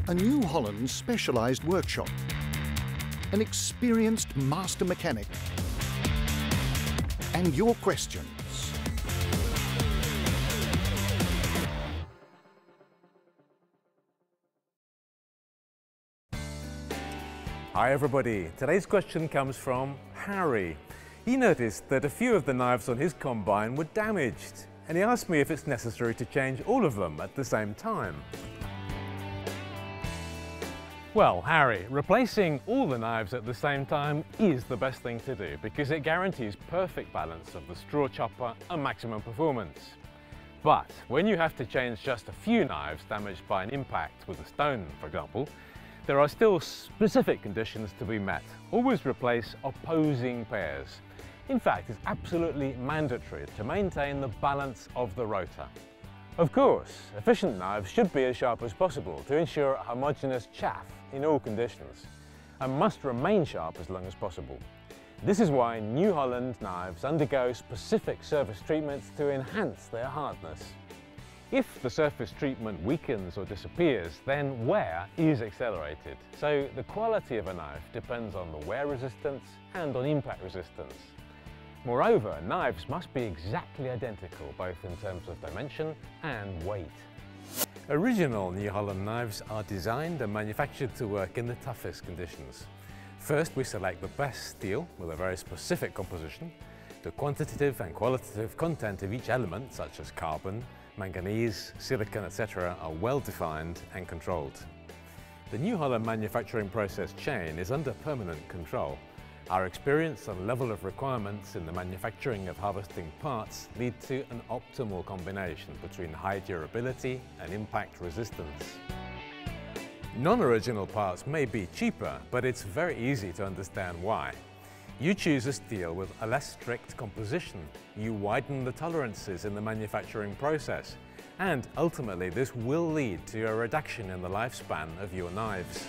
A New Holland specialised workshop, an experienced master mechanic, and your questions. Hi everybody, today's question comes from Harry. He noticed that a few of the knives on his combine were damaged, and he asked me if it's necessary to change all of them at the same time. Well, Harry, replacing all the knives at the same time is the best thing to do because it guarantees perfect balance of the straw chopper and maximum performance. But when you have to change just a few knives damaged by an impact with a stone, for example, there are still specific conditions to be met. Always replace opposing pairs. In fact, it's absolutely mandatory to maintain the balance of the rotor. Of course, efficient knives should be as sharp as possible to ensure a homogeneous chaff in all conditions, and must remain sharp as long as possible. This is why New Holland knives undergo specific surface treatments to enhance their hardness. If the surface treatment weakens or disappears, then wear is accelerated. So the quality of a knife depends on the wear resistance and on impact resistance. Moreover, knives must be exactly identical, both in terms of dimension and weight. Original New Holland knives are designed and manufactured to work in the toughest conditions. First, we select the best steel with a very specific composition. The quantitative and qualitative content of each element, such as carbon, manganese, silicon, etc., are well defined and controlled. The New Holland manufacturing process chain is under permanent control. Our experience and level of requirements in the manufacturing of harvesting parts lead to an optimal combination between high durability and impact resistance. Non-original parts may be cheaper, but it's very easy to understand why. You choose a steel with a less strict composition, you widen the tolerances in the manufacturing process, and ultimately this will lead to a reduction in the lifespan of your knives.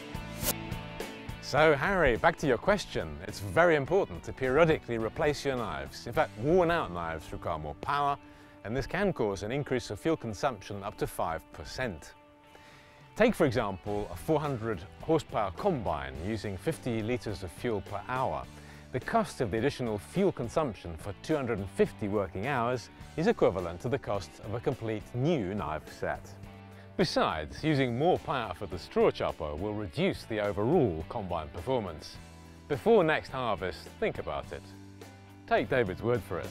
So Harry, back to your question. It's very important to periodically replace your knives. In fact, worn out knives require more power, and this can cause an increase of fuel consumption up to 5%. Take, for example, a 400 horsepower combine using 50 litres of fuel per hour. The cost of the additional fuel consumption for 250 working hours is equivalent to the cost of a complete new knife set. Besides, using more power for the straw chopper will reduce the overall combine performance. Before next harvest, think about it. Take David's word for it.